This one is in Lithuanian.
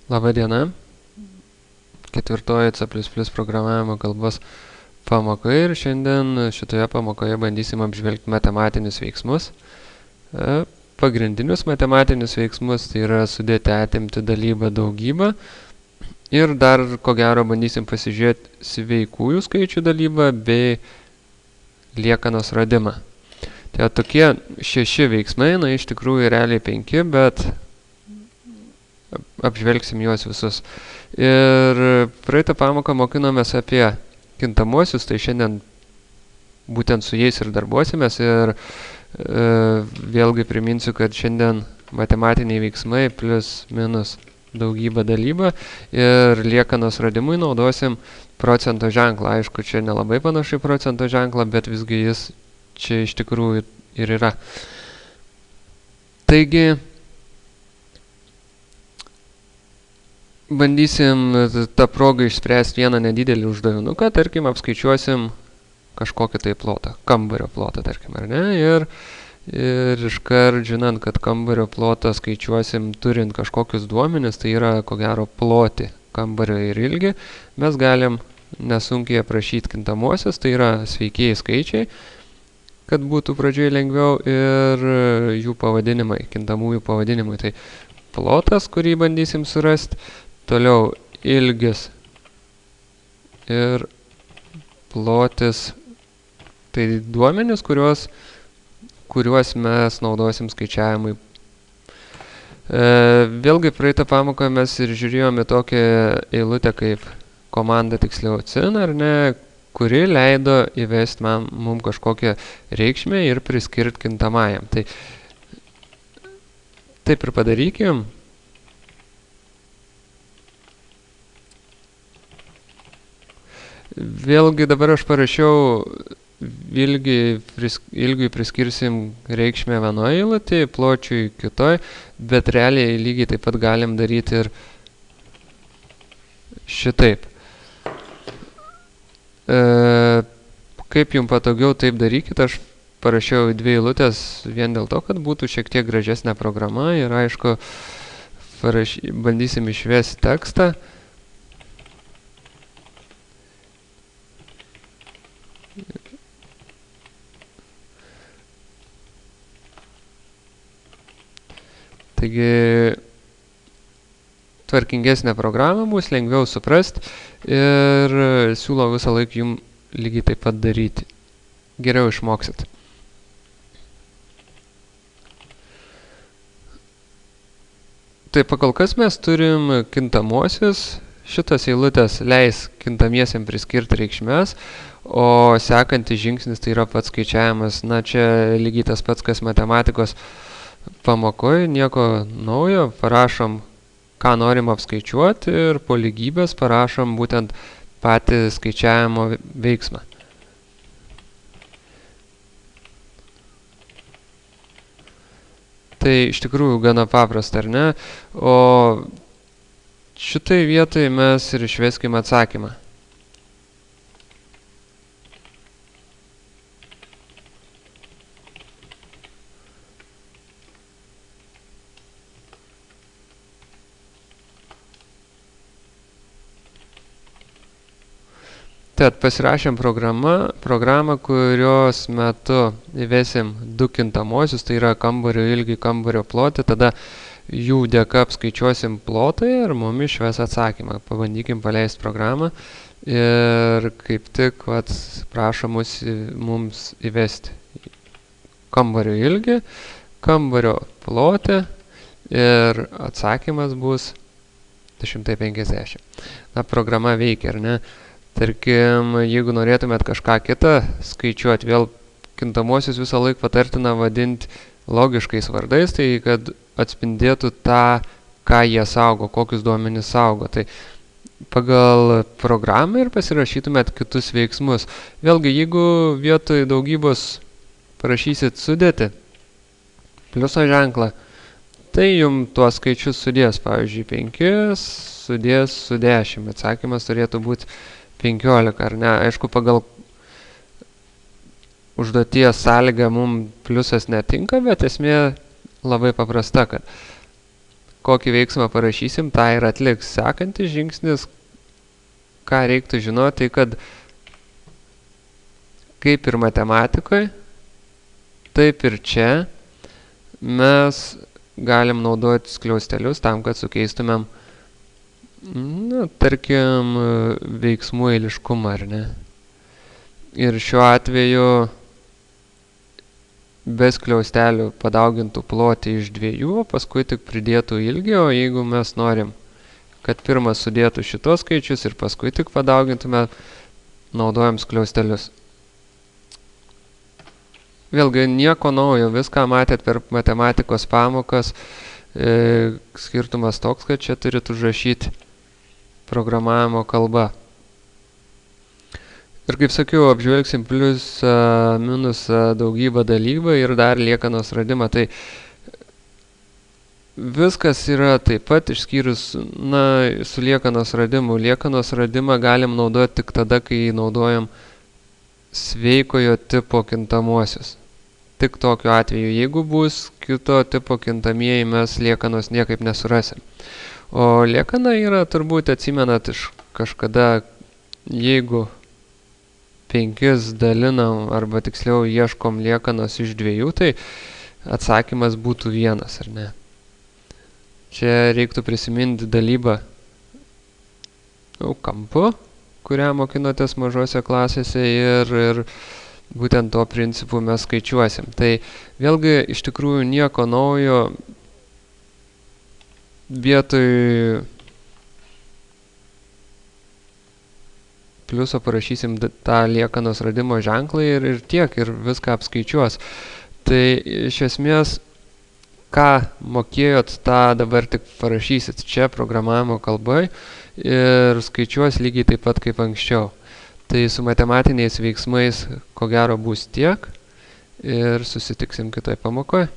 Labą dieną. Ketvirtoji C++ programavimo kalbos pamoka ir šiandien šitoje pamokoje bandysim apžvelgti matematinius veiksmus. Pagrindinius matematinius veiksmus tai yra sudėti, atimti, dalybą, daugybą. Ir dar, ko gero, bandysim pasižiūrėti sveikųjų skaičių dalybą bei liekanos radimą. Tai tokie 6 veiksmai, iš tikrųjų realiai 5, bet apžvelgsim juos visus. Ir praeitą pamoką mokinomės apie kintamuosius, tai šiandien būtent su jais ir darbuosimės. Ir vėlgi priminsiu, kad šiandien matematiniai veiksmai plus minus daugybą dalybą ir liekanos radimui naudosim procento ženklą. Aišku, čia nelabai panašu į procento ženklą, bet visgi jis čia iš tikrųjų ir yra. Taigi, bandysim tą progą išspręsti vieną nedidelį uždavinuką, tarkim, apskaičiuosim kažkokį tai plotą, kambario plotą, tarkim, ar ne, ir iškart žinant, kad kambario plotą skaičiuosim turint kažkokius duomenis, tai yra, ko gero, ploti kambario ir ilgį, mes galim nesunkiai aprašyti kintamuosius, tai yra sveikieji skaičiai, kad būtų pradžioje lengviau, ir jų pavadinimai, kintamųjų pavadinimai, tai plotas, kurį bandysim surasti, toliau ilgis ir plotis, tai duomenys, kuriuos mes naudosim skaičiavimui. Vėlgi praeitą pamoką mes ir žiūrėjome tokią eilutę kaip komanda, tiksliau cin, ar ne, kuri leido įvesti mums kažkokią reikšmę ir priskirti kintamajam. Tai taip ir padarykim. Vėlgi dabar aš parašiau ilgiui priskirsim reikšmę vienoje eilutėje, pločiui kitoj, bet realiai lygiai taip pat galim daryti ir šitaip. Kaip jums patogiau, taip darykit. Aš parašiau 2 eilutės vien dėl to, kad būtų šiek tiek gražesnė programa ir aišku, bandysim išvesti tekstą. Taigi, tvarkingesnė programa bus, lengviau suprast ir siūlau visą laiką jums lygiai taip pat daryti. Geriau išmoksit. Tai pakol kas mes turim kintamuosius. Šitas eilutės leis kintamiesiam priskirti reikšmes, o sekantis žingsnis tai yra pats skaičiavimas. Na, čia lygiai tas pats, kas matematikos pamokoje, nieko naujo, parašom, ką norim apskaičiuoti ir po lygybės parašom būtent patį skaičiavimo veiksmą. Tai iš tikrųjų gana paprasta, ar ne? O šitai vietai mes ir išveskim atsakymą. Tad pasirašėm programą, kurios metu įvesim 2 kintamuosius, tai yra kambario ilgį, kambario plotį, tada jų dėka apskaičiuosim plotą ir mums išves atsakymą. Pabandykim paleisti programą ir kaip tik prašo mums įvesti kambario ilgį, kambario plotį ir atsakymas bus 250. Na, programa veikia, ar ne? Tarkim, jeigu norėtumėt kažką kitą skaičiuoti, vėl kintamuosius visą laiką patartina vadinti logiškais vardais, tai kad atspindėtų tą, ką jie saugo, kokius duomenis saugo. Tai pagal programą ir pasirašytumėt kitus veiksmus. Vėlgi, jeigu vietoj daugybos parašysit sudėti, pliuso ženklą, tai jums tuos skaičius sudės, pavyzdžiui, 5 sudės su 10. Atsakymas turėtų būti 15, ar ne? Aišku, pagal užduoties sąlygą mums pliusas netinka, bet esmė labai paprasta, kad kokį veiksmą parašysim, tą ir atliks. Sekantis žingsnis, ką reiktų žinoti, kad kaip ir matematikoje, taip ir čia mes galim naudoti skliaustelius tam, kad sukeistumėm, tarkim, veiksmų eiliškumą, ar ne? Ir šiuo atveju be skliaustelių padaugintų plotį iš 2, paskui tik pridėtų ilgį, o jeigu mes norim, kad pirmas sudėtų šitos skaičius ir paskui tik padaugintume, naudojam skliaustelius. Vėlgi nieko naujo, viską matėt per matematikos pamokas, skirtumas toks, kad čia turit užrašyti programavimo kalba. Ir kaip sakiau, apžvelgsim pliusą, minusą, daugybą dalybą ir dar liekanos radimą. Tai viskas yra taip pat išskyrus, su liekanos radimu. Liekanos radimą galim naudoti tik tada, kai naudojam sveikojo tipo kintamuosius. Tik tokiu atveju. Jeigu bus kito tipo kintamieji, mes liekanos niekaip nesurasim. O liekana yra, turbūt atsimenat iš kažkada, jeigu 5 dalinam, arba tiksliau ieškom liekanos iš 2, tai atsakymas būtų 1, ar ne? Čia reiktų prisiminti dalybą kampu, kurią mokinotės mažose klasėse ir būtent to principu mes skaičiuosim. Tai vėlgi iš tikrųjų nieko naujo, vietoj pliuso parašysim tą liekanos radimo ženklą ir tiek, ir viską apskaičiuos. Tai iš esmės, ką mokėjot, tą dabar tik parašysit čia programavimo kalbai ir skaičiuos lygiai taip pat kaip anksčiau. Tai su matematiniais veiksmais ko gero bus tiek ir susitiksim kitoj pamokoje.